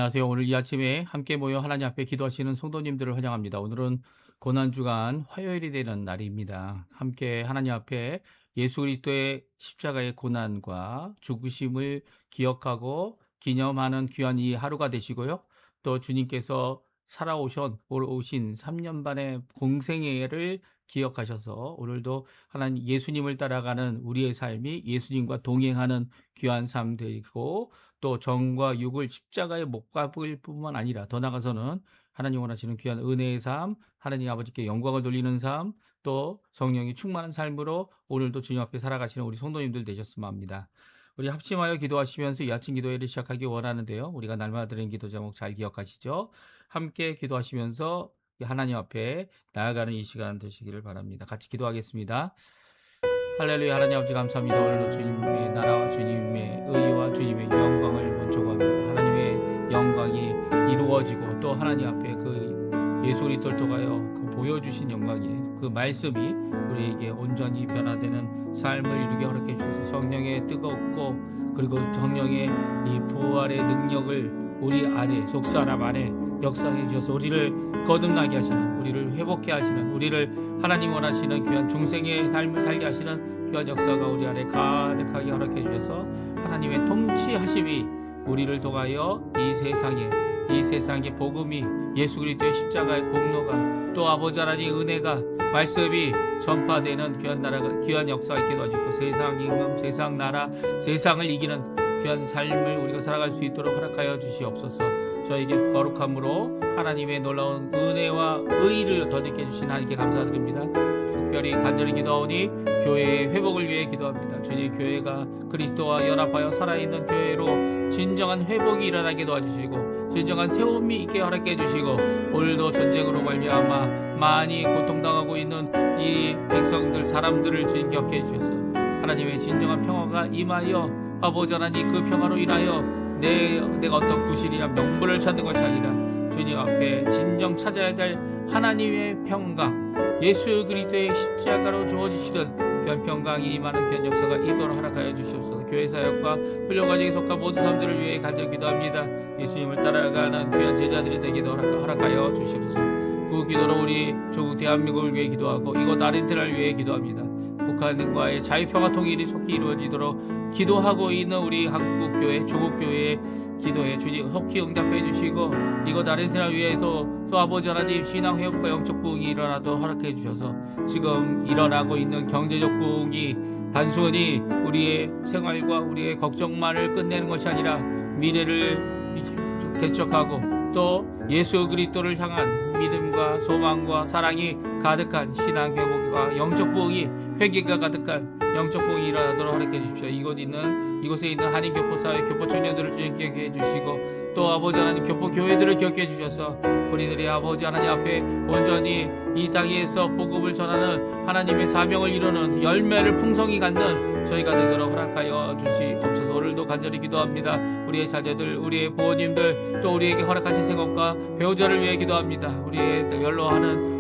안녕하세요. 오늘 이 아침에 함께 모여 하나님 앞에 기도하시는 성도님들을 환영합니다. 오늘은 고난주간 화요일이 되는 날입니다. 함께 하나님 앞에 예수 그리스도의 십자가의 고난과 죽으심을 기억하고 기념하는 귀한 이 하루가 되시고요. 또 주님께서 오신 3년 반의 공생애를 기억하셔서 오늘도 하나님 예수님을 따라가는 우리의 삶이 예수님과 동행하는 귀한 삶 되고, 또 정과 육을 십자가에 못 박을 뿐만 아니라 더 나아가서는 하나님 원하시는 귀한 은혜의 삶, 하나님 아버지께 영광을 돌리는 삶, 또 성령이 충만한 삶으로 오늘도 주님 앞에 살아가시는 우리 성도님들 되셨으면 합니다. 우리 합심하여 기도하시면서 이 아침 기도회를 시작하기 원하는데요. 우리가 날마다 드리는 기도 제목 잘 기억하시죠? 함께 기도하시면서 하나님 앞에 나아가는 이 시간 되시기를 바랍니다. 같이 기도하겠습니다. 할렐루야. 하나님 아버지 감사합니다. 오늘도 주님의 나라와 주님의 의와 주님의 영광을 먼저 구합니다. 하나님의 영광이 이루어지고 또 하나님 앞에 그 예수 그리스도를 통하여 그 보여주신 영광이, 그 말씀이 우리에게 온전히 변화되는 삶을 이루게 허락해 주셔서 성령의 뜨겁고 그리고 성령의 이 부활의 능력을 우리 안에, 속사람 안에 역사해 주셔서 우리를 거듭나게 하시는, 우리를 회복케 하시는, 우리를 하나님 원하시는 귀한 중생의 삶을 살게 하시는 귀한 역사가 우리 안에 가득하게 허락해 주셔서 하나님의 통치하심이 우리를 통하여 이 세상의 복음이, 예수 그리스도의 십자가의 공로가, 또 아버지 하나님의 은혜가, 말씀이 전파되는 귀한 나라가, 귀한 역사가 있게 도와주고 세상 임금, 세상 나라, 세상을 이기는 귀한 삶을 우리가 살아갈 수 있도록 허락하여 주시옵소서. 저에게 거룩함으로 하나님의 놀라운 은혜와 의의를 더듬게 해주신 하나님께 감사드립니다. 특별히 간절히 기도하오니 교회의 회복을 위해 기도합니다. 주님, 교회가 그리스도와 연합하여 살아있는 교회로 진정한 회복이 일어나게 도와주시고 진정한 세움이 있게 허락해 해주시고, 오늘도 전쟁으로 말미암아 많이 고통당하고 있는 이 백성들, 사람들을 주님 격해 주셔서 하나님의 진정한 평화가 임하여 아버지 하나님 그 평화로 인하여 내가 어떤 구실이나 명분을 찾는 것이 아니라 주님 앞에 진정 찾아야 될 하나님의 평강, 예수 그리스도의 십자가로 주어지시던 귀한 평강이 임하는 귀한 역사가 있도록 허락하여 주시옵소서. 교회 사역과 훈련 과정에 속한 모든 사람들을 위해 간절히 기도합니다. 예수님을 따라가는 귀한 제자들이 되기도 허락하여 주시옵소서. 그 기도로 우리 조국 대한민국을 위해 기도하고 이곳 아르헨티나를 위해 기도합니다. 북한과의 자유평화 통일이 속히 이루어지도록 기도하고 있는 우리 한국교회, 조국교회의 기도에 주님 속히 응답해 주시고, 이곳 아르헨티나 위에서 또 아버지 하나님 신앙 회복과 영적 부흥이 일어나도록 허락해 주셔서 지금 일어나고 있는 경제적 부흥이 단순히 우리의 생활과 우리의 걱정만을 끝내는 것이 아니라 미래를 개척하고 또 예수 그리스도를 향한 믿음과 소망과 사랑이 가득한 신앙 회복과 영적 부흥이, 회개가 가득한 영적 부흥이 일어나도록 허락해 주십시오. 이곳에 있는 한인 교포사회 교포 청년들을 주님 기억해 주시고, 또 아버지 하나님 교포 교회들을 기억해 주셔서 우리들의 아버지 하나님 앞에 온전히 이 땅에서 복음을 전하는 하나님의 사명을 이루는 열매를 풍성히 갖는 저희가 되도록 허락하여 주시옵소서. 오늘도 간절히 기도합니다. 우리의 자녀들, 우리의 부모님들, 또 우리에게 허락하신 생업과 배우자를 위해 기도합니다. 우리의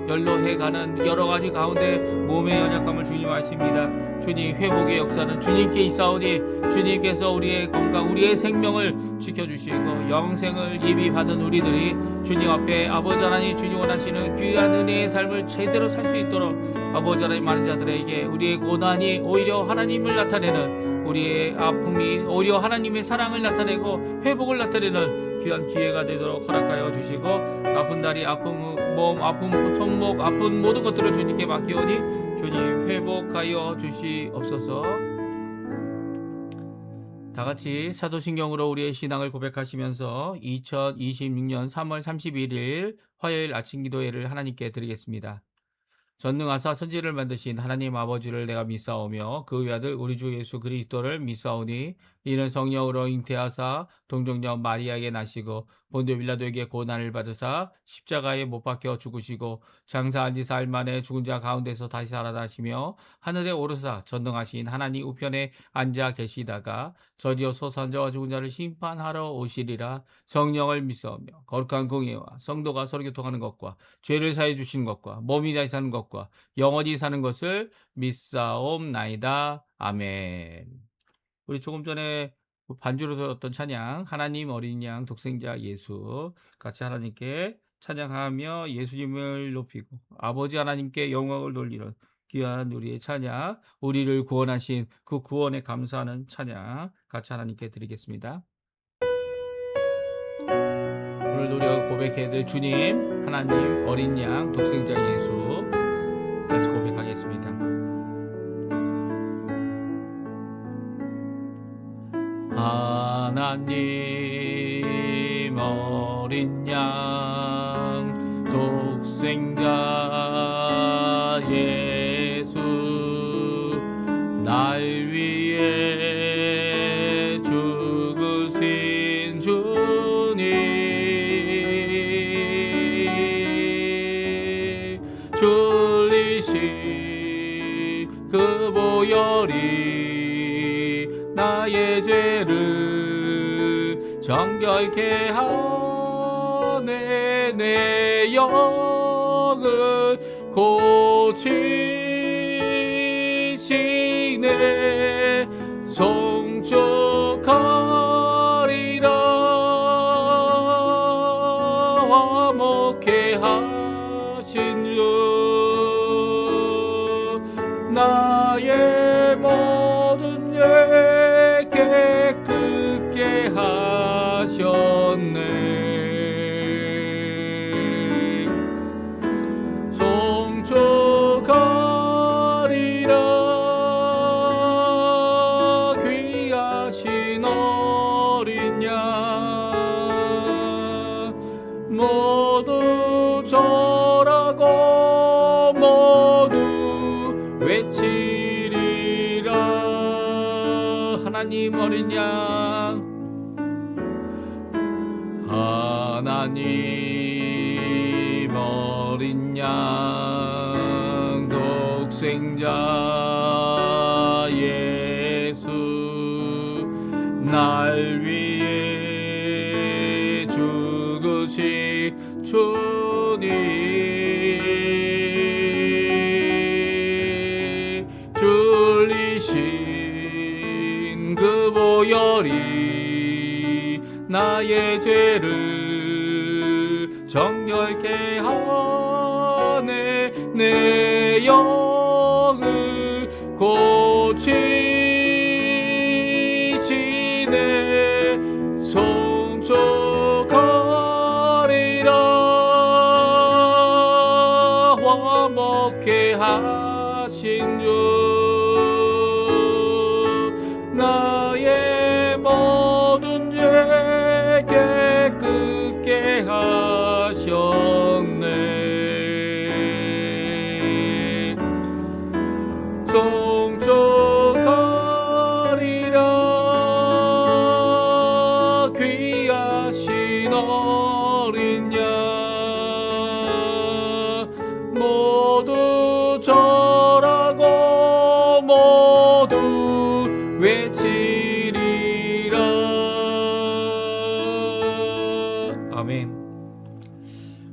연로해가는 여러 가지 가운데 몸의 연약함을 주님 아십니다. 주님, 회복의 역사는 주님께 있사오니 주님께서 우리의 건강, 우리의 생명을 지켜주시고 영생을 이미 받은 우리들이 주님 앞에 아버지 하나님, 주님 원하시는 귀한 은혜의 삶을 제대로 살 수 있도록 아버지 하나님, 많은 자들에게 우리의 고난이 오히려 하나님을 나타내는, 우리의 아픔이 오히려 하나님의 사랑을 나타내고 회복을 나타내는 귀한 기회가 되도록 허락하여 주시고, 아픈 다리, 아픈 몸, 아픈 손목, 아픈 모든 것들을 주님께 맡기오니 주님 회복하여 주시옵소서. 다같이 사도신경으로 우리의 신앙을 고백하시면서 2026년 3월 31일 화요일 아침 기도회를 하나님께 드리겠습니다. 전능하사 선지를 만드신 하나님 아버지를 내가 믿사오며 그 외아들 우리 주 예수 그리스도를 믿사오니 이는 성령으로 잉태하사 동정녀 마리아에게 나시고 본디오 빌라도에게 고난을 받으사 십자가에 못 박혀 죽으시고 장사한 지 사흘 만에 죽은 자 가운데서 다시 살아나시며 하늘에 오르사 전능하신 하나님 우편에 앉아 계시다가 저리어 소산 자와 죽은 자를 심판하러 오시리라. 성령을 믿사오며 거룩한 공예와 성도가 서로 교통하는 것과 죄를 사해 주시는 것과 몸이 다시 사는 것과 영원히 사는 것을 믿사옵나이다. 아멘. 우리 조금 전에 반주로 들었던 찬양, 하나님 어린 양 독생자 예수, 같이 하나님께 찬양하며 예수님을 높이고 아버지 하나님께 영광을 돌리는 귀한 우리의 찬양, 우리를 구원하신 그 구원에 감사하는 찬양 같이 하나님께 드리겠습니다. 오늘 우리가 고백해야 될 주님, 하나님 어린 양 독생자 예수 같이 고백하겠습니다. 하나님 어린 양 독생자 예수, 날 위해 죽으신 주님, 줄리신 그 보혈이 나의 죄를 정결케 하네. 내 영을 고치시네. 송축하리라. 화목케 하신 주, 나의 모든 죄 깨끗게 하셨네. 송축하리라. 귀하신 어린 양 모두 절하고 모두 외치리라. 하나님 어린 양, 하나님 어린 양 독생자 예수, 날 위해 죽으신 주님, 줄리신 그 보혈이 나의 죄를 정결케 하네. 내 영을 고치시네. 송축하리라. 화목케 하신 주, 나의 모든 죄 깨끗게 하셨네. 송축하리라. 귀하신 어린 양 모두 절하고 모두 외치리라. 아멘.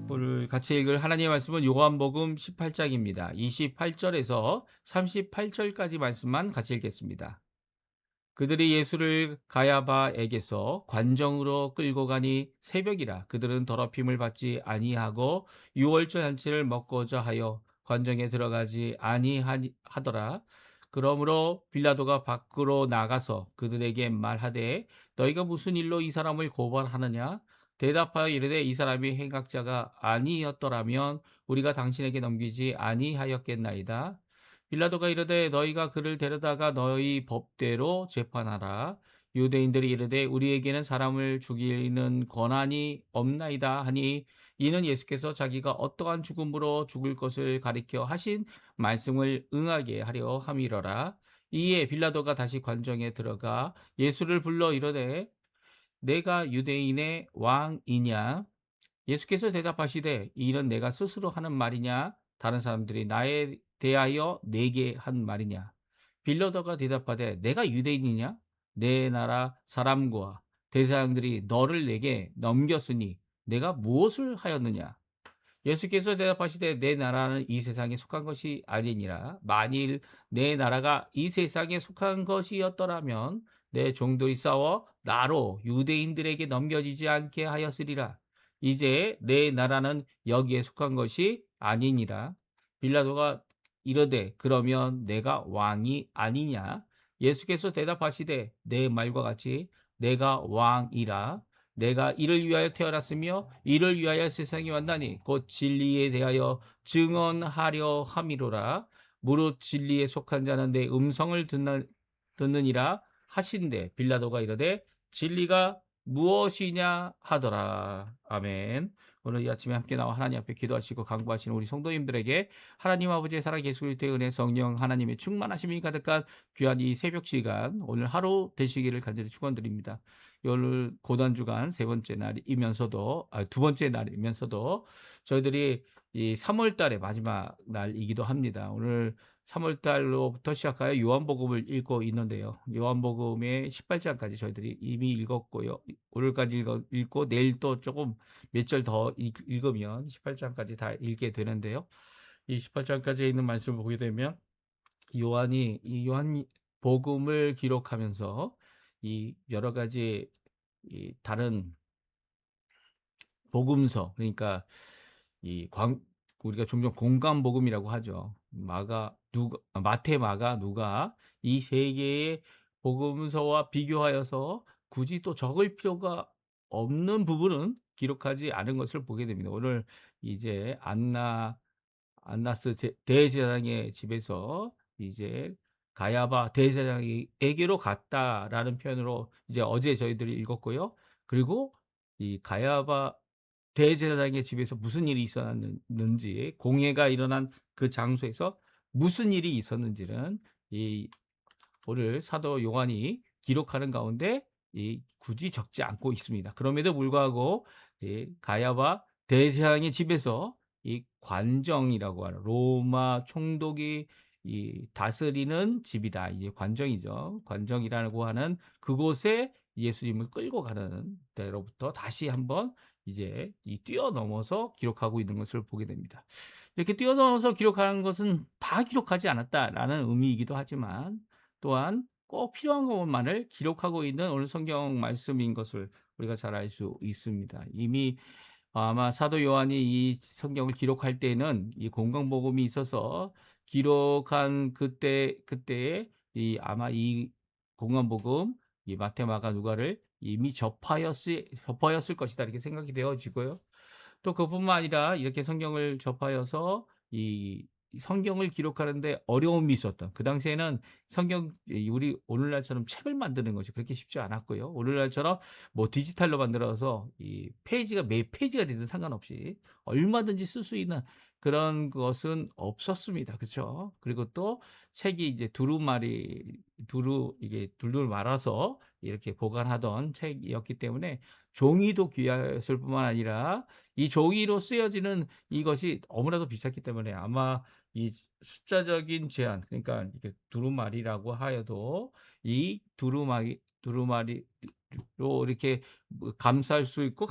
오늘 같이 읽을 하나님의 말씀은 요한복음 18장입니다. 28절에서 38절까지 말씀만 같이 읽겠습니다. 그들이 예수를 가야바에게서 관정으로 끌고 가니 새벽이라. 그들은 더럽힘을 받지 아니하고 유월절 잔치를 먹고자 하여 관정에 들어가지 아니하더라. 그러므로 빌라도가 밖으로 나가서 그들에게 말하되, 너희가 무슨 일로 이 사람을 고발하느냐? 대답하여 이르되, 이 사람이 행악자가 아니었더라면 우리가 당신에게 넘기지 아니하였겠나이다. 빌라도가 이르되, 너희가 그를 데려다가 너희 법대로 재판하라. 유대인들이 이르되, 우리에게는 사람을 죽이는 권한이 없나이다 하니, 이는 예수께서 자기가 어떠한 죽음으로 죽을 것을 가리켜 하신 말씀을 응하게 하려 함이러라. 이에 빌라도가 다시 관정에 들어가 예수를 불러 이르되, 내가 유대인의 왕이냐? 예수께서 대답하시되, 이는 내가 스스로 하는 말이냐? 다른 사람들이 나에 대하여 내게 한 말이냐? 빌라도가 대답하되, 내가 유대인이냐? 내 나라 사람과 대사장들이 너를 내게 넘겼으니 내가 무엇을 하였느냐? 예수께서 대답하시되, 내 나라는 이 세상에 속한 것이 아니니라. 만일 내 나라가 이 세상에 속한 것이었더라면 내 종들이 싸워 나로 유대인들에게 넘겨지지 않게 하였으리라. 이제 내 나라는 여기에 속한 것이 아니니라. 빌라도가 이르되 그러면 내가 왕이 아니냐? 예수께서 대답하시되 내 말과 같이 내가 왕이라. 내가 이를 위하여 태어났으며 이를 위하여 세상에 왔나니 곧 진리에 대하여 증언하려 함이로라. 무릇 진리에 속한 자는 내 음성을 듣느니라 하신대 빌라도가 이르되 진리가 무엇이냐 하더라. 아멘. 오늘 이 아침에 함께 나와 하나님 앞에 기도하시고 강구하시는 우리 성도님들에게 하나님 아버지의 사랑 예수 그리스도의 은혜 성령 하나님의 충만하심이 가득한 귀한 이 새벽 시간 오늘 하루 되시기를 간절히 축원드립니다. 오늘 고난 주간 세 번째 날이면서도 두 번째 날이면서도 저희들이 이 3월 달의 마지막 날이기도 합니다. 오늘 3월 달로부터 시작하여 요한복음을 읽고 있는데요. 요한복음의 18장까지 저희들이 이미 읽었고요. 오늘까지 읽고 내일 또 조금 몇 절 더 읽으면 18장까지 다 읽게 되는데요. 이 18장까지 있는 말씀을 보게 되면 요한이 이 요한 복음을 기록하면서 이 여러 가지 이 다른 복음서 그러니까 이 우리가 종종 공간 복음이라고 하죠. 마태, 마가, 누가 이 세 개의 복음서와 비교하여서 굳이 또 적을 필요가 없는 부분은 기록하지 않은 것을 보게 됩니다. 오늘 이제 안나스 대제사장의 집에서 이제 가야바 대제사장에게로 갔다라는 표현으로 이제 어제 저희들이 읽었고요. 그리고 이 가야바 대제사장의 집에서 무슨 일이 있었는지, 공회가 일어난 그 장소에서 무슨 일이 있었는지는 이 오늘 사도 요한이 기록하는 가운데 굳이 적지 않고 있습니다. 그럼에도 불구하고 가야바 대제사장의 집에서 이 관정이라고 하는 로마 총독이 다스리는 집이다. 이게 관정이죠. 관정이라고 하는 그곳에 예수님을 끌고 가는 데로부터 다시 한번 이제 뛰어넘어서 기록하고 있는 것을 보게 됩니다. 이렇게 뛰어넘어서 기록하는 것은 다 기록하지 않았다라는 의미이기도 하지만 또한 꼭 필요한 것만을 기록하고 있는 오늘 성경 말씀인 것을 우리가 잘 알 수 있습니다. 이미 아마 사도 요한이 이 성경을 기록할 때는 이 공강복음이 있어서 기록한 그때에 아마 이 공강복음 이 마태, 마가, 누가를 이미 접하였을 것이다 이렇게 생각이 되어지고요. 또 그뿐만 아니라 이렇게 성경을 접하여서 이 성경을 기록하는데 어려움이 있었던 그 당시에는 우리 오늘날처럼 책을 만드는 것이 그렇게 쉽지 않았고요. 오늘날처럼 뭐 디지털로 만들어서 이 페이지가 몇 페이지가 되든 상관없이 얼마든지 쓸 수 있는 그런 것은 없었습니다. 그렇죠? 그리고 또 책이 이제 이게 둘둘 말아서 이렇게 보관하던 책이었기 때문에 종이도 귀했을 뿐만 아니라 이 종이로 쓰여지는 이것이 너무나도 비쌌기 때문에 아마 이 숫자적인 제한, 그러니까 이게 두루마리라고 하여도 이 두루마리로 이렇게 감쌀 수 있고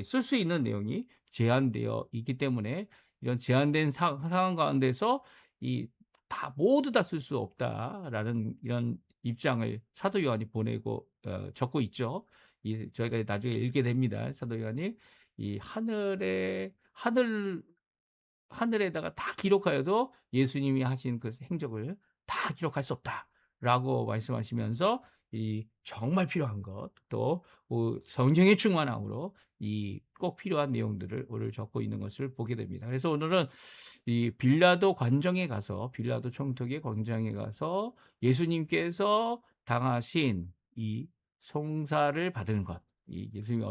쓸 수 있는 내용이 제한되어 있기 때문에 이런 제한된 상황 가운데서 모두 다 쓸 수 없다라는 이런 입장을 사도 요한이 보내고 적고 있죠. 저희가 나중에 읽게 됩니다. 사도 요한이 이 하늘에다가 다 기록하여도 예수님이 하신 그 행적을 다 기록할 수 없다라고 말씀하시면서 이 정말 필요한 것, 또 성경의 충만함으로 이 꼭 필요한 내용들을 오늘 적고 있는 것을 보게 됩니다. 그래서 오늘은 이 빌라도 총독의 광장에 가서 예수님께서 당하신 이 송사를 받은 것, 이 예수님이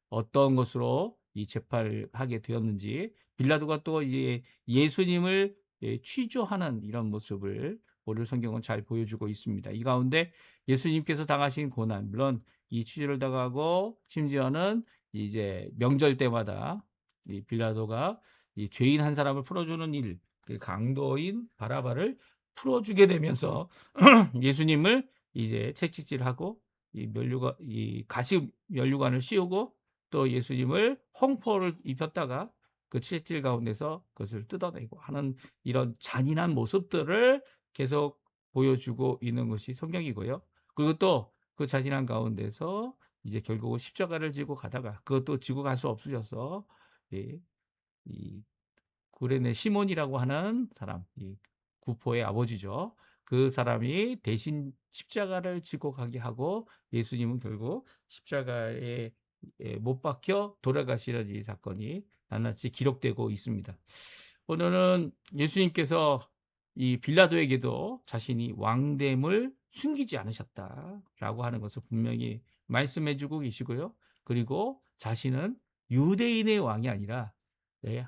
어떤 것으로 이 재판을 하게 되었는지, 빌라도가 또 이제 예수님을 취조하는 이런 모습을 오늘 성경은 잘 보여주고 있습니다. 이 가운데 예수님께서 당하신 고난, 물론 이 취조를 당하고 심지어는 이제 명절 때마다 이 빌라도가 이 죄인 한 사람을 풀어주는 일, 그 강도인 바라바를 풀어주게 되면서 예수님을 이제 채찍질하고 이 가시 면류관을 씌우고 또 예수님을 홍포를 입혔다가 그 채찍질 가운데서 그것을 뜯어내고 하는 이런 잔인한 모습들을 계속 보여주고 있는 것이 성경이고요. 그리고 또 그 잔인한 가운데서 이제 결국은 십자가를 지고 가다가 그것도 지고 갈 수 없으셔서 예 이 구레네 시몬이라고 하는 사람, 이 구포의 아버지죠. 그 사람이 대신 십자가를 지고 가게 하고 예수님은 결국 십자가에 못 박혀 돌아가시는 이 사건이 낱낱이 기록되고 있습니다. 오늘은 예수님께서 이 빌라도에게도 자신이 왕됨을 숨기지 않으셨다라고 하는 것을 분명히 말씀해 주고 계시고요. 그리고 자신은 유대인의 왕이 아니라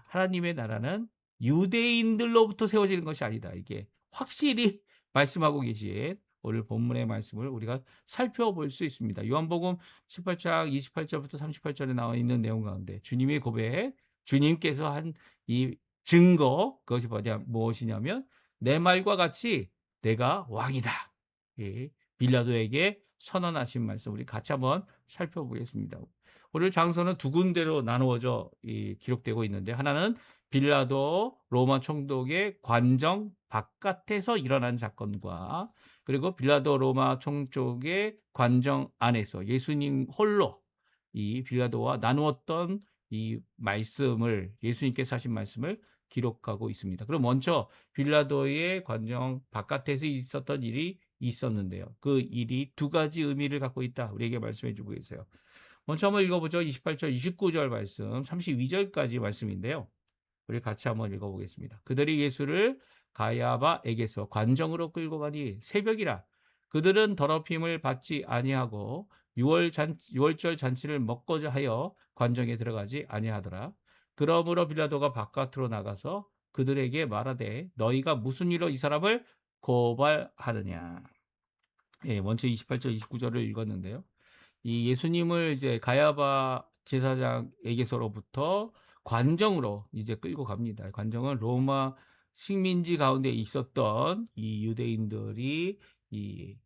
하나님의 나라는 유대인들로부터 세워지는 것이 아니다. 이게 확실히 말씀하고 계신 오늘 본문의 말씀을 우리가 살펴볼 수 있습니다. 요한복음 18장 28절부터 38절에 나와 있는 내용 가운데 주님의 고백, 주님께서 한 이 증거, 그것이 무엇이냐면 내 말과 같이 내가 왕이다. 예, 빌라도에게 선언하신 말씀 우리 같이 한번 살펴보겠습니다. 오늘 장소는 두 군데로 나누어져 기록되고 있는데, 하나는 빌라도 로마 총독의 관정 바깥에서 일어난 사건과, 그리고 빌라도 로마 총독의 관정 안에서 예수님 홀로 이 빌라도와 나누었던 이 말씀을, 예수님께서 하신 말씀을 기록하고 있습니다. 그럼 먼저 빌라도의 관정 바깥에서 있었던 일이 있었는데요. 그 일이 두 가지 의미를 갖고 있다. 우리에게 말씀해 주고 계세요. 먼저 한번 읽어보죠. 28절, 29절 말씀, 32절까지 말씀인데요. 우리 같이 한번 읽어보겠습니다. 그들이 예수를 가야바에게서 관정으로 끌고 가니 새벽이라. 그들은 더럽힘을 받지 아니하고 유월절 잔치를 먹고자 하여 관정에 들어가지 아니하더라. 그러므로 빌라도가 바깥으로 나가서 그들에게 말하되 너희가 무슨 일로 이 사람을 고발하느냐. 예, 먼저 28절, 29절을 읽었는데요. 이 예수님을 이제 가야바 제사장에게서로부터 관정으로 이제 끌고 갑니다. 관정은 로마 식민지 가운데 있었던 이 유대인들이 이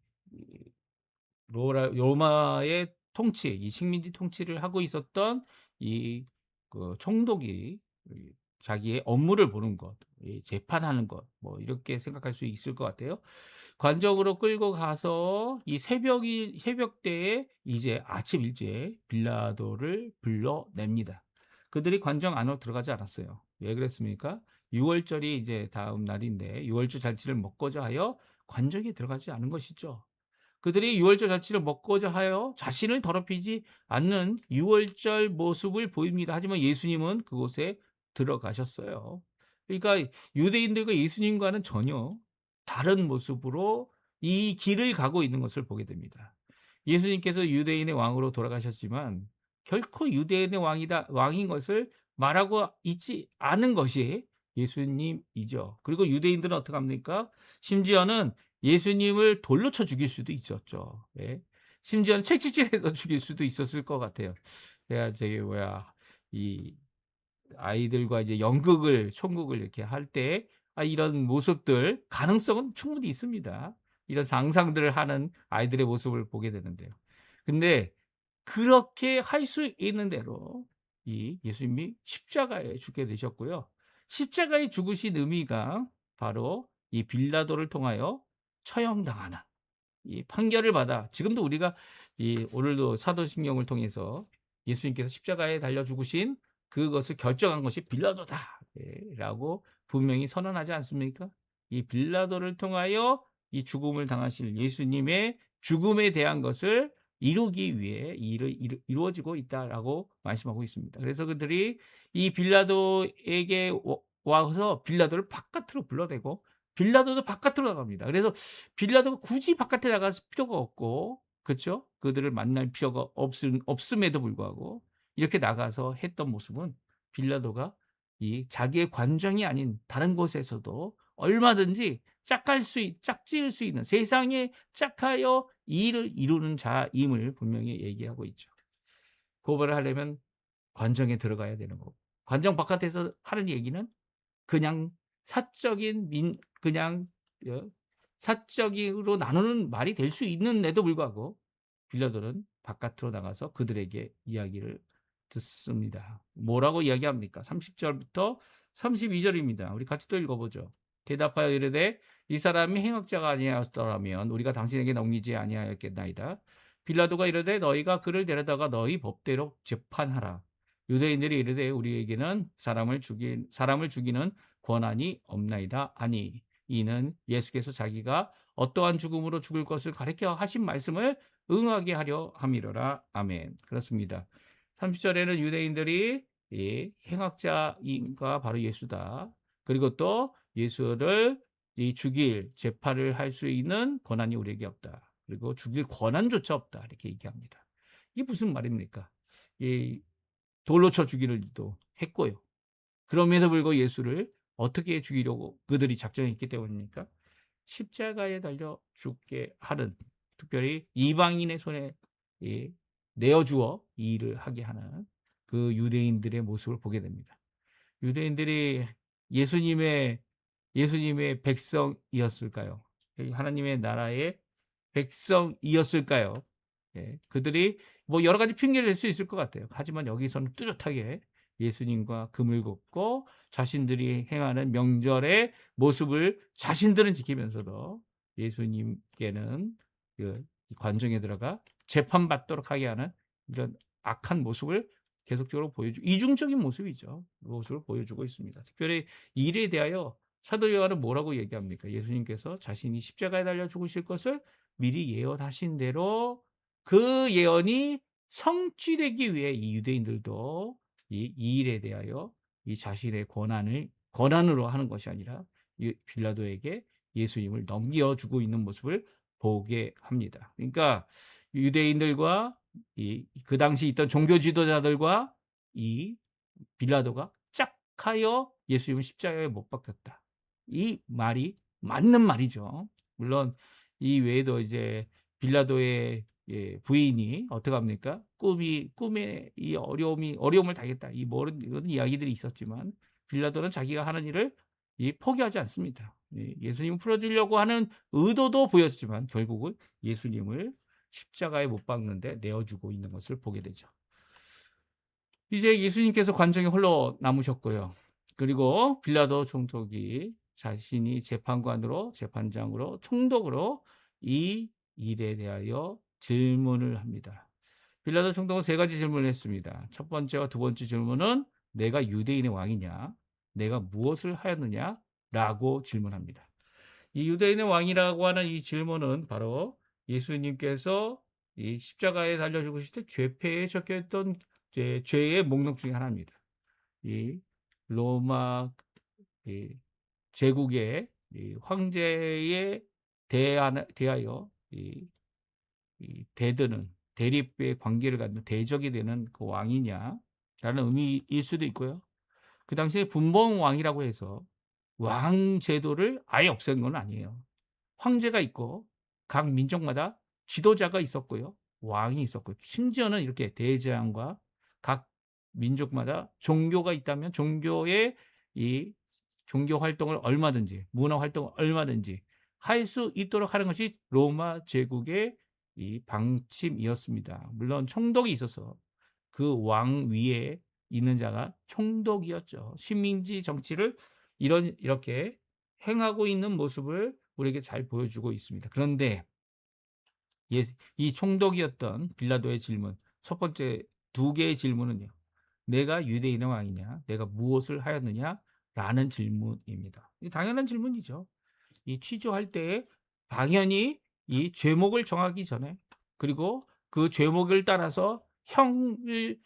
로마의 통치, 이 식민지 통치를 하고 있었던 그 총독이 자기의 업무를 보는 것, 재판하는 것, 뭐 이렇게 생각할 수 있을 것 같아요. 관정으로 끌고 가서 이 새벽 때에 이제 아침 일찍 빌라도를 불러냅니다. 그들이 관정 안으로 들어가지 않았어요. 왜 그랬습니까? 유월절이 이제 다음 날인데 유월절 잔치를 먹고자 하여 관정에 들어가지 않은 것이죠. 그들이 유월절 잔치를 먹고자 하여 자신을 더럽히지 않는 유월절 모습을 보입니다. 하지만 예수님은 그곳에 들어가셨어요. 그러니까 유대인들과 예수님과는 전혀 다른 모습으로 이 길을 가고 있는 것을 보게 됩니다. 예수님께서 유대인의 왕으로 돌아가셨지만 결코 유대인의 왕인 것을 말하고 있지 않은 것이 예수님이죠. 그리고 유대인들은 어떻게 합니까? 심지어는 예수님을 돌로 쳐 죽일 수도 있었죠. 예. 심지어는 채찍질해서 죽일 수도 있었을 것 같아요. 내가 이 아이들과 이제 연극을, 총극을 이렇게 할 때 이런 모습들 가능성은 충분히 있습니다. 이런 상상들을 하는 아이들의 모습을 보게 되는데요. 근데 그렇게 할 수 있는 대로 이 예수님이 십자가에 죽게 되셨고요. 십자가에 죽으신 의미가 바로 이 빌라도를 통하여 처형당하는 이 판결을 받아, 지금도 우리가 오늘도 사도신경을 통해서 예수님께서 십자가에 달려 죽으신 그것을 결정한 것이 빌라도다 라고 분명히 선언하지 않습니까? 이 빌라도를 통하여 이 죽음을 당하실 예수님의 죽음에 대한 것을 이루기 위해 이루어지고 있다라고 말씀하고 있습니다. 그래서 그들이 이 빌라도에게 와서 빌라도를 바깥으로 불러내고 빌라도도 바깥으로 나갑니다. 그래서 빌라도가 굳이 바깥에 나갈 필요가 없고, 그렇죠? 그들을 만날 필요가 없음에도 불구하고 이렇게 나가서 했던 모습은 빌라도가 이 자기의 관정이 아닌 다른 곳에서도 얼마든지 짝지을 수 있는, 세상에 짝하여 이 일을 이루는 자임을 분명히 얘기하고 있죠. 고발을 하려면 관정에 들어가야 되는 거고, 관정 바깥에서 하는 얘기는 그냥 그냥 사적으로 나누는 말이 될 수 있는데도 불구하고 빌라도는 바깥으로 나가서 그들에게 이야기를 듣습니다. 뭐라고 이야기합니까? 30절부터 32절입니다. 우리 같이 또 읽어보죠. 대답하여 이르되 이 사람이 행악자가 아니었더라면 우리가 당신에게 넘기지 아니하였겠나이다. 빌라도가 이르되 너희가 그를 데려다가 너희 법대로 재판하라. 유대인들이 이르되 우리에게는 사람을 죽이는 권한이 없나이다 하니 이는 예수께서 자기가 어떠한 죽음으로 죽을 것을 가리켜 하신 말씀을 응하게 하려 함이로라. 아멘. 그렇습니다. 30절에는 유대인들이 이 행악자인가 바로 예수다. 그리고 또 예수를 이 죽일 재판을 할 수 있는 권한이 우리에게 없다. 그리고 죽일 권한조차 없다. 이렇게 얘기합니다. 이게 무슨 말입니까? 이 돌로 쳐 죽이려도 했고요. 그럼에도 불구하고 예수를 어떻게 죽이려고 그들이 작정했기 때문입니까? 십자가에 달려 죽게 하는, 특별히 이방인의 손에 내어주어 이 일을 하게 하는 그 유대인들의 모습을 보게 됩니다. 유대인들이 예수님의 백성이었을까요? 하나님의 나라의 백성이었을까요? 예, 그들이 뭐 여러 가지 핑계를 댈 수 있을 것 같아요. 하지만 여기서는 뚜렷하게 예수님과 금을 긋고 자신들이 행하는 명절의 모습을 자신들은 지키면서도 예수님께는 그 관정에 들어가 재판받도록 하게 하는 이런 악한 모습을 계속적으로 이중적인 모습이죠. 모습을 보여주고 있습니다. 특별히 이 일에 대하여 사도 요한은 뭐라고 얘기합니까? 예수님께서 자신이 십자가에 달려 죽으실 것을 미리 예언하신 대로 그 예언이 성취되기 위해 이 유대인들도 이 일에 대하여 이 자신의 권한으로 하는 것이 아니라 빌라도에게 예수님을 넘겨주고 있는 모습을 보게 합니다. 그러니까 유대인들과 그 당시 있던 종교 지도자들과 이 빌라도가 짝하여 예수님을 십자가에 못 박혔다. 이 말이 맞는 말이죠. 물론 이 외에도 이제 빌라도의 부인이 어떻게 합니까? 꿈에 이 어려움을 당했다. 이 모든 이야기들이 있었지만 빌라도는 자기가 하는 일을 포기하지 않습니다. 예수님을 풀어주려고 하는 의도도 보였지만 결국은 예수님을 십자가에 못 박는데 내어주고 있는 것을 보게 되죠. 이제 예수님께서 관정에 홀로 남으셨고요. 그리고 빌라도 총독이 자신이 재판장으로 총독으로 이 일에 대하여 질문을 합니다. 빌라도 총독은 세 가지 질문을 했습니다. 첫 번째와 두 번째 질문은 내가 유대인의 왕이냐? 내가 무엇을 하였느냐? 라고 질문합니다. 이 유대인의 왕이라고 하는 이 질문은 바로 예수님께서 이 십자가에 달려 죽으실 때 죄패에 적혀있던 죄의 목록 중에 하나입니다. 이 로마 제국의 황제에 대하여 대드는 대립의 관계를 갖는 대적이 되는 그 왕이냐라는 의미일 수도 있고요. 그 당시에 분봉 왕이라고 해서 왕 제도를 아예 없앤 건 아니에요. 황제가 있고 각 민족마다 지도자가 있었고요. 왕이 있었고 심지어는 이렇게 대제왕과 각 민족마다 종교가 있다면 종교의 이 종교 활동을 얼마든지 문화 활동을 얼마든지 할 수 있도록 하는 것이 로마 제국의 이 방침이었습니다. 물론 총독이 있어서 그 왕 위에 있는 자가 총독이었죠. 식민지 정치를 이렇게 행하고 있는 모습을 우리에게 잘 보여주고 있습니다. 그런데 이 총독이었던 빌라도의 질문, 첫 번째 두 개의 질문은요. 내가 유대인의 왕이냐? 내가 무엇을 하였느냐? 라는 질문입니다. 당연한 질문이죠. 이 취조할 때에 당연히 이 죄목을 정하기 전에 그리고 그 죄목을 따라서 형을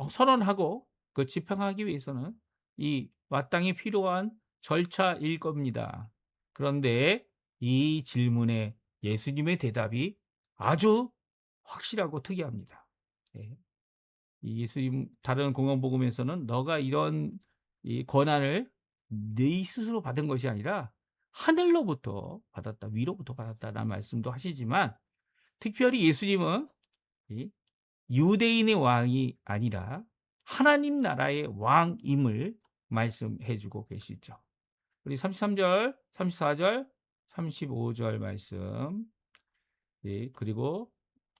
선언하고 그 집행하기 위해서는 이 마땅히 필요한 절차일 겁니다. 그런데 이 질문에 예수님의 대답이 아주 확실하고 특이합니다. 예. 이 예수님 다른 공원복음에서는 너가 이런 이 권한을 네 스스로 받은 것이 아니라 하늘로부터 받았다, 위로부터 받았다라는 말씀도 하시지만 특별히 예수님은 이 유대인의 왕이 아니라 하나님 나라의 왕임을 말씀해 주고 계시죠. 우리 33절, 34절, 35절 말씀 그리고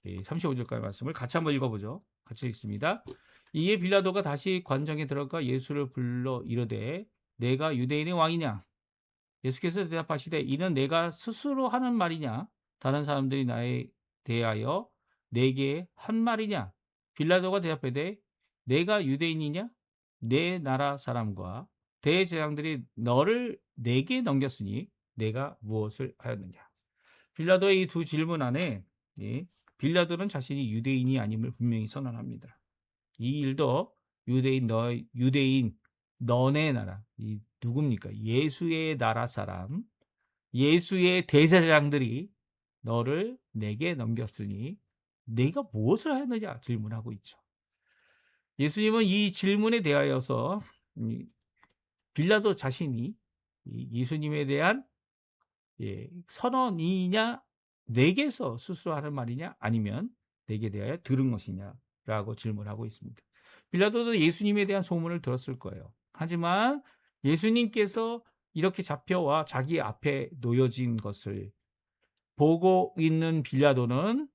35절까지 말씀을 같이 한번 읽어보죠. 같이 읽습니다. 이에 빌라도가 다시 관정에 들어가 예수를 불러 이르되 내가 유대인의 왕이냐? 예수께서 대답하시되 이는 내가 스스로 하는 말이냐? 다른 사람들이 나에 대하여 내게 한 말이냐? 빌라도가 대답하되 내가 유대인이냐? 내 나라 사람과 대제사장들이 너를 내게 넘겼으니 내가 무엇을 하였느냐? 빌라도의 이 두 질문 안에 빌라도는 자신이 유대인이 아님을 분명히 선언합니다. 이 일도 유대인 너네 나라 이 누굽니까? 예수의 나라 사람, 예수의 대제사장들이 너를 내게 넘겼으니 내가 무엇을 하였느냐 질문하고 있죠. 예수님은 이 질문에 대하여서 빌라도 자신이 예수님에 대한 선언이냐 내게서 스스로 하는 말이냐 아니면 내게 대하여 들은 것이냐라고 질문하고 있습니다. 빌라도도 예수님에 대한 소문을 들었을 거예요. 하지만 예수님께서 이렇게 잡혀와 자기 앞에 놓여진 것을 보고 있는 빌라도는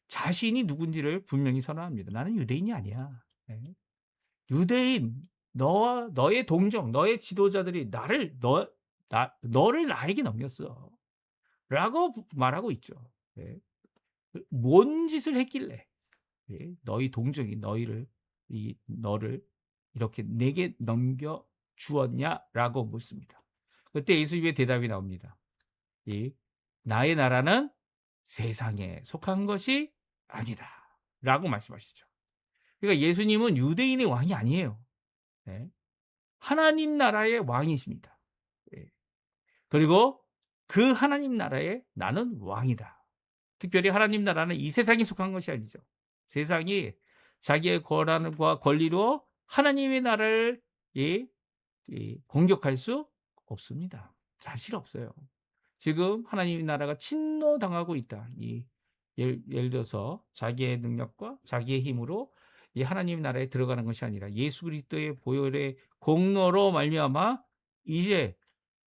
자신이 누군지를 분명히 선언합니다. 나는 유대인이 아니야. 유대인 너와 너의 동정, 너의 지도자들이 너를 나에게 넘겼어. 라고 말하고 있죠. 뭔 짓을 했길래 너희 동정이 너를 이렇게 내게 넘겨 주었냐라고 묻습니다. 그때 예수님의 대답이 나옵니다. 나의 나라는 세상에 속한 것이 아니다라고 말씀하시죠. 그러니까 예수님은 유대인의 왕이 아니에요. 하나님 나라의 왕이십니다. 그리고 그 하나님 나라에 나는 왕이다. 특별히 하나님 나라는 이 세상에 속한 것이 아니죠. 세상이 자기의 권한과 권리로 하나님의 나라를 공격할 수 없습니다. 사실 없어요. 지금 하나님의 나라가 침노당하고 있다. 예를 들어서 자기의 능력과 자기의 힘으로 이 하나님 나라에 들어가는 것이 아니라 예수 그리스도의 보혈의 공로로 말미암아 이제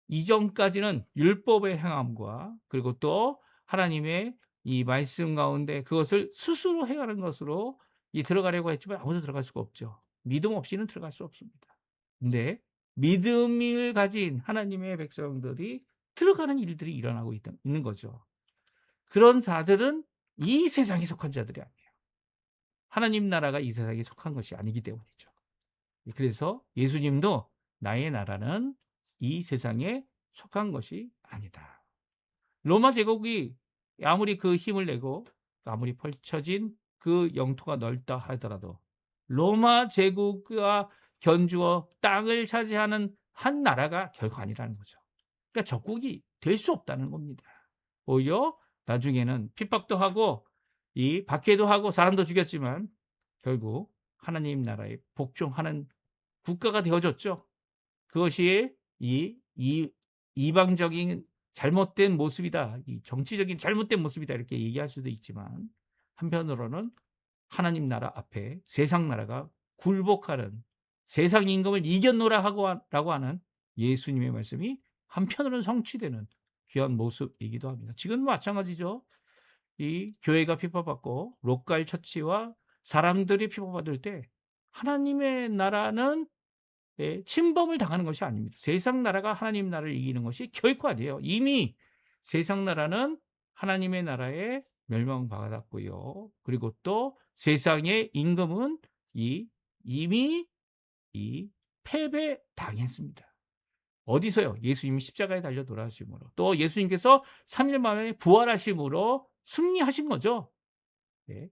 이전까지는 율법의 행함과 그리고 또 하나님의 이 말씀 가운데 그것을 스스로 행하는 것으로 들어가려고 했지만 아무도 들어갈 수가 없죠. 믿음 없이는 들어갈 수 없습니다. 근데 믿음을 가진 하나님의 백성들이 들어가는 일들이 일어나고 있는 거죠. 그런 자들은 이 세상에 속한 자들이 아니에요. 하나님 나라가 이 세상에 속한 것이 아니기 때문이죠. 그래서 예수님도 나의 나라는 이 세상에 속한 것이 아니다. 로마 제국이 아무리 그 힘을 내고 아무리 펼쳐진 그 영토가 넓다 하더라도 로마 제국과 견주어 땅을 차지하는 한 나라가 결코 아니라는 거죠. 그러니까 적국이 될 수 없다는 겁니다. 오히려 나중에는 핍박도 하고 박해도 하고 사람도 죽였지만 결국 하나님 나라에 복종하는 국가가 되어졌죠. 그것이 이방적인 잘못된 모습이다. 이 정치적인 잘못된 모습이다. 이렇게 얘기할 수도 있지만 한편으로는 하나님 나라 앞에 세상 나라가 굴복하는 세상 임금을 이겼노라고 하는 예수님의 말씀이 한편으로는 성취되는 귀한 모습이기도 합니다. 지금 마찬가지죠. 이 교회가 핍박받고 로컬 처치와 사람들이 핍박받을 때 하나님의 나라는 침범을 당하는 것이 아닙니다. 세상 나라가 하나님 나라를 이기는 것이 결코 아니에요. 이미 세상 나라는 하나님의 나라에 멸망받았고요. 그리고 또 세상의 임금은 이미 패배당했습니다. 어디서요? 예수님이 십자가에 달려 돌아가심으로 또 예수님께서 3일 만에 부활하심으로 승리하신 거죠.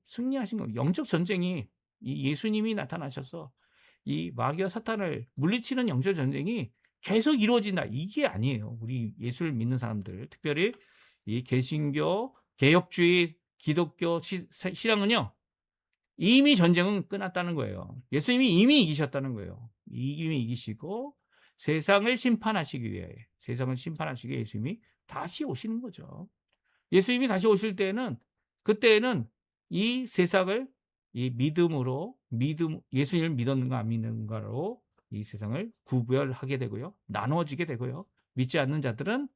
승리하신 겁니다. 영적 전쟁이 예수님이 나타나셔서 이 마귀와 사탄을 물리치는 영적 전쟁이 계속 이루어진다. 이게 아니에요. 우리 예수를 믿는 사람들, 특별히 이 개신교, 개혁주의, 기독교 신앙은요. 이미 전쟁은 끝났다는 거예요. 예수님이 이미 이기셨다는 거예요. 이미 이기시고 세상을 심판하시기 위해 예수님이 다시 오시는 거죠. 예수님이 다시 오실 때는 그때는 이 세상을 예수님을 믿었는가 안 믿는가로 이 세상을 구별하게 되고요. 나누어지게 되고요. 믿지 않는 자들은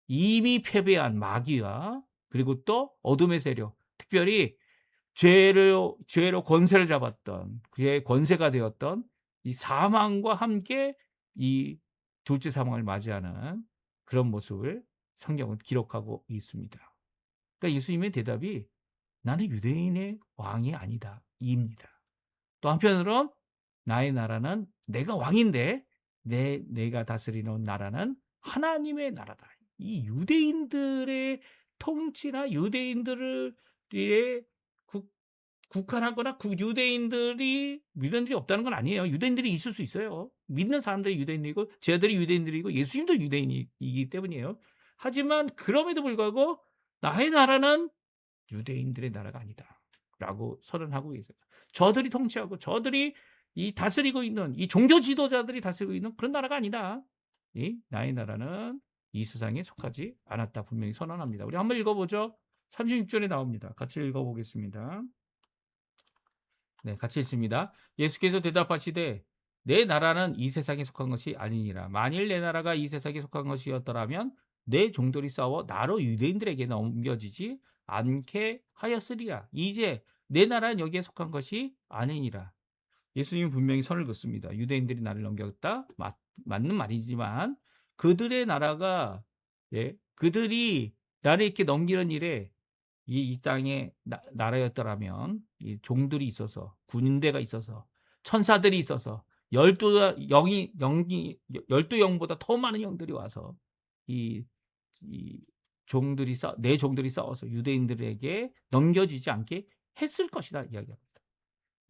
이미 패배한 마귀와 그리고 또 어둠의 세력, 특별히 죄로 권세를 잡았던 그의 권세가 되었던 이 사망과 함께 이 둘째 사망을 맞이하는 그런 모습을 성경은 기록하고 있습니다. 그러니까 예수님의 대답이 "나는 유대인의 왕이 아니다." 입니다. 또 한편으론 "나의 나라는 내가 왕인데 내가 다스리는 나라는 하나님의 나라다." 이 유대인들의 통치나 유대인들을 의 국 국한하거나 유대인들이 없다는 건 아니에요. 유대인들이 있을 수 있어요. 믿는 사람들이 유대인이고 제 아들이 유대인들이고 예수님도 유대인이기 때문이에요. 하지만 그럼에도 불구하고 "나의 나라는 유대인들의 나라가 아니다."라고 선언하고 계세요. 저들이 통치하고 저들이 이 다스리고 있는 이 종교 지도자들이 다스리고 있는 그런 나라가 아니다. 이 "나의 나라는 이 세상에 속하지 않았다." 분명히 선언합니다. 우리 한번 읽어 보죠. 36 절에 나옵니다. 같이 읽어 보겠습니다. 네, 같이 읽습니다. 예수께서 대답하시되 "내 나라는 이 세상에 속한 것이 아니니라. 만일 내 나라가 이 세상에 속한 것이었더라면 내 종들이 싸워 나로 유대인들에게 넘겨지지 않게 하였으리라. 이제 내 나라는 여기에 속한 것이 아니니라." 예수님은 분명히 선을 긋습니다. 유대인들이 나를 넘겼다. 맞는 말이지만 그들의 나라가, 그들이 나를 이렇게 넘기는 일에 이 땅에 나라였더라면 이 종들이 있어서 군대가 있어서 천사들이 있어서 열두 영보다 더 많은 영들이 와서 이 이 종들이 싸 내 종들이 싸워서 유대인들에게 넘겨지지 않게 했을 것이다 이야기합니다.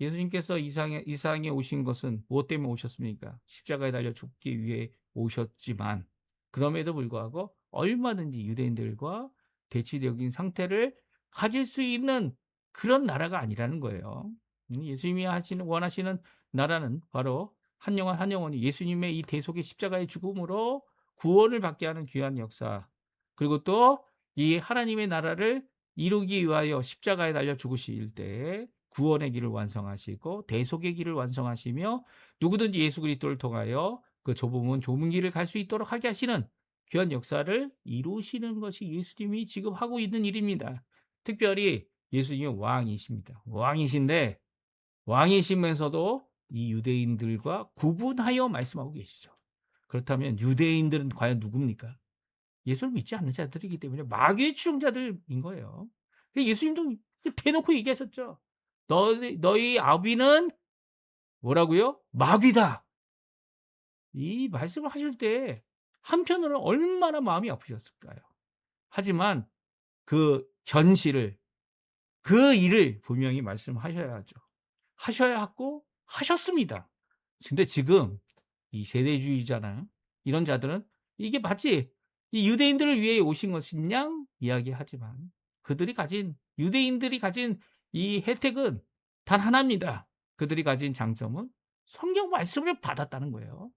예수님께서 이 세상에 오신 것은 무엇 때문에 오셨습니까? 십자가에 달려 죽기 위해 오셨지만 그럼에도 불구하고 얼마든지 유대인들과 대치적인 상태를 가질 수 있는 그런 나라가 아니라는 거예요. 예수님이 원하시는 나라는 바로 한 영혼 한 영혼이 예수님의 이 대속의 십자가의 죽음으로 구원을 받게 하는 귀한 역사, 그리고 또 이 하나님의 나라를 이루기 위하여 십자가에 달려 죽으실 때 구원의 길을 완성하시고 대속의 길을 완성하시며 누구든지 예수 그리스도를 통하여 그 좁은 길을 갈 수 있도록 하게 하시는 귀한 역사를 이루시는 것이 예수님이 지금 하고 있는 일입니다. 특별히 예수님은 왕이십니다. 왕이신데 왕이시면서도 이 유대인들과 구분하여 말씀하고 계시죠. 그렇다면 유대인들은 과연 누굽니까? 예수를 믿지 않는 자들이기 때문에 마귀의 추종자들인 거예요. 예수님도 대놓고 얘기하셨죠. 너희 아비는 뭐라고요? 마귀다. 이 말씀을 하실 때 한편으로는 얼마나 마음이 아프셨을까요? 하지만 그 현실을, 그 일을 분명히 말씀하셔야죠. 하셔야 하고 하셨습니다. 근데 지금 이 세대주의자나 이런 자들은 이게 마치 이 유대인들을 위해 오신 것이냐 이야기하지만 유대인들이 가진 이 혜택은 단 하나입니다. 그들이 가진 장점은 성경 말씀을 받았다는 거예요.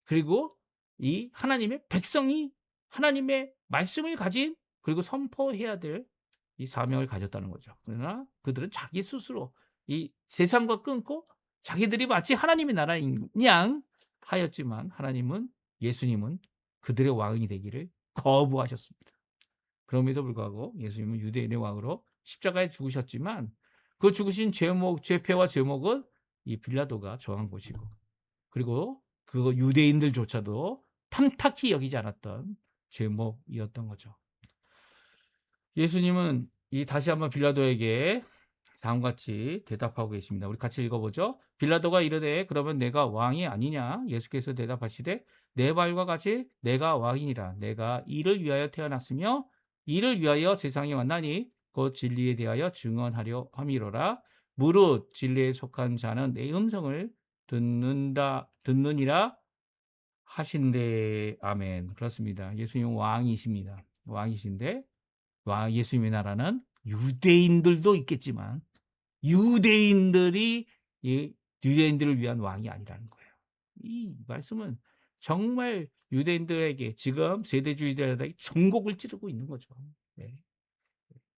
그리고 이 하나님의 백성이 하나님의 말씀을 가진, 그리고 선포해야 될 이 사명을 가졌다는 거죠. 그러나 그들은 자기 스스로 이 세상과 끊고 자기들이 마치 하나님의 나라인 양 하였지만 예수님은 그들의 왕이 되기를 거부하셨습니다. 그럼에도 불구하고 예수님은 유대인의 왕으로 십자가에 죽으셨지만 그 죽으신 죄패와 제목은 이 빌라도가 정한 것이고, 그리고 그 유대인들조차도 탐탁히 여기지 않았던 죄목이었던 거죠. 예수님은 다시 한번 빌라도에게 다음과 같이 대답하고 계십니다. 우리 같이 읽어보죠. 빌라도가 이르되 그러면 내가 왕이 아니냐? 예수께서 대답하시되 내 말과 같이 내가 왕이니라. 내가 이를 위하여 태어났으며 이를 위하여 세상에 왔나니 곧 진리에 대하여 증언하려 함이로라. 무릇 진리에 속한 자는 내 음성을 듣느니라 하신대. 아멘. 그렇습니다. 예수님은 왕이십니다. 왕이신데 예수님의 나라는 유대인들도 있겠지만 유대인들이 유대인들을 위한 왕이 아니라는 거예요. 이 말씀은 정말 유대인들에게 지금 세대주의자들에게 전곡을 찌르고 있는 거죠. 네.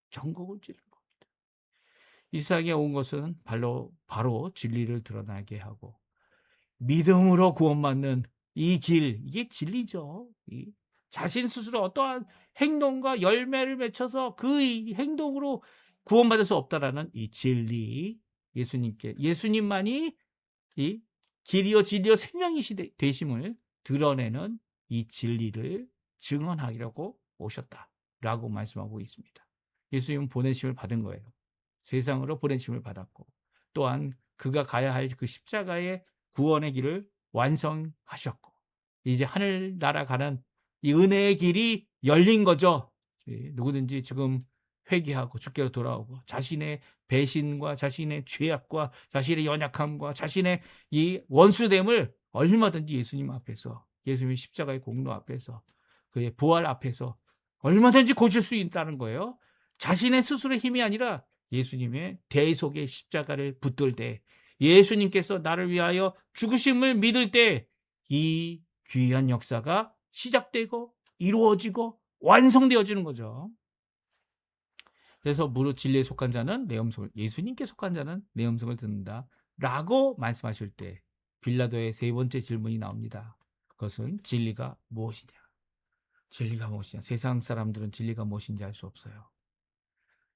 전곡을 찌르는 겁니다. 이 세상에 온 것은 바로 진리를 드러나게 하고 믿음으로 구원받는 이 길, 이게 진리죠. 자신 스스로 어떠한 행동과 열매를 맺혀서 그 행동으로 구원받을 수 없다라는 이 진리, 예수님만이 이 길이요 진리요 생명이시 되심을 드러내는 이 진리를 증언하려고 오셨다라고 말씀하고 있습니다. 예수님은 보내심을 받은 거예요. 세상으로 보내심을 받았고 또한 그가 가야 할 그 십자가의 구원의 길을 완성하셨고 이제 하늘나라 가는 이 은혜의 길이 열린 거죠. 누구든지 지금 회개하고 주께로 돌아오고 자신의 배신과 자신의 죄악과 자신의 연약함과 자신의 이 원수됨을 얼마든지 예수님 앞에서 예수님의 십자가의 공로 앞에서 그의 부활 앞에서 얼마든지 고칠 수 있다는 거예요. 자신의 스스로의 힘이 아니라 예수님의 대속의 십자가를 붙들 때 예수님께서 나를 위하여 죽으심을 믿을 때 이 귀한 역사가 시작되고 이루어지고 완성되어지는 거죠. 그래서 무릇 진리에 속한 자는 내 음성을 예수님께 속한 자는 내 음성을 듣는다라고 말씀하실 때 빌라도의 세 번째 질문이 나옵니다. 그것은 진리가 무엇이냐? 진리가 무엇이냐? 세상 사람들은 진리가 무엇인지 알 수 없어요.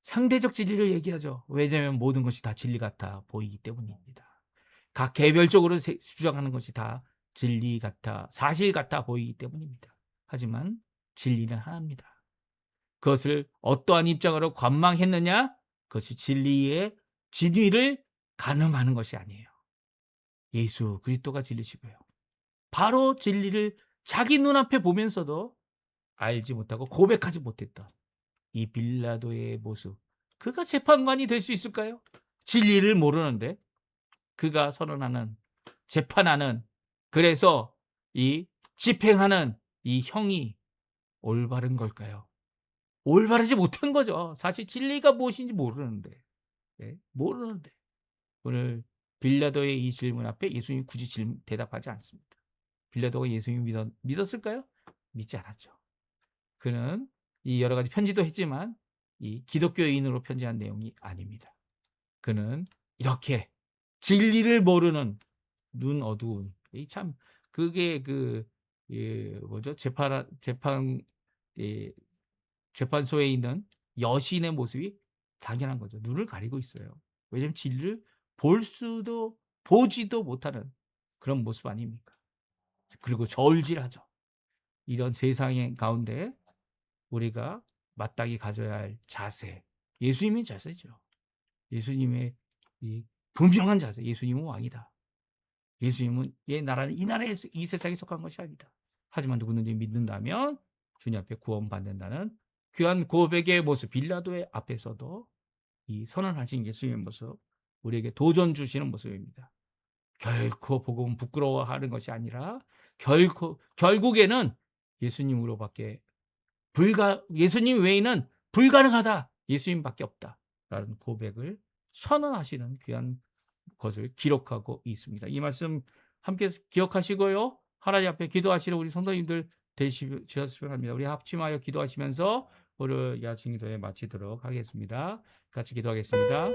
상대적 진리를 얘기하죠. 왜냐하면 모든 것이 다 진리 같아 보이기 때문입니다. 각 개별적으로 주장하는 것이 다 진리 같아 사실 같아 보이기 때문입니다. 하지만 진리는 하나입니다. 그것을 어떠한 입장으로 관망했느냐? 그것이 진리의 진위를 가늠하는 것이 아니에요. 예수 그리스도가 진리시고요. 바로 진리를 자기 눈앞에 보면서도 알지 못하고 고백하지 못했던 이 빌라도의 모습. 그가 재판관이 될 수 있을까요? 진리를 모르는데 그가 선언하는 재판하는 그래서 이 집행하는 이 형이 올바른 걸까요? 올바르지 못한 거죠. 사실 진리가 무엇인지 모르는데. 모르는데. 오늘 빌라도의 이 질문 앞에 예수님이 굳이 대답하지 않습니다. 빌라도가 예수님을 믿었을까요? 믿지 않았죠. 그는 이 여러 가지 편지도 했지만 이 기독교인으로 편지한 내용이 아닙니다. 그는 이렇게 진리를 모르는 눈 어두운 참 그게 뭐죠? 재판소에 있는 여신의 모습이 당연한 거죠. 눈을 가리고 있어요. 왜냐하면 진리를 보지도 못하는 그런 모습 아닙니까? 그리고 저울질하죠. 이런 세상의 가운데 우리가 마땅히 가져야 할 자세, 예수님의 자세죠. 예수님의 이 분명한 자세, 예수님은 왕이다. 예수님은 나라는 이 나라에 이 세상에 속한 것이 아니다. 하지만 누구든지 믿는다면 주님 앞에 구원받는다는 귀한 고백의 모습, 빌라도의 앞에서도 이 선언하신 예수님의 모습, 우리에게 도전 주시는 모습입니다. 결코 복음 부끄러워하는 것이 아니라 결국에는 예수님으로밖에 예수님 외에는 불가능하다. 예수님밖에 없다라는 고백을 선언하시는 귀한 것을 기록하고 있습니다. 이 말씀 함께 기억하시고요. 하나님 앞에 기도하시는 우리 성도님들 되시면 합니다. 우리 합심하여 기도하시면서 오늘 야칭 기도에 마치도록 하겠습니다. 같이 기도하겠습니다.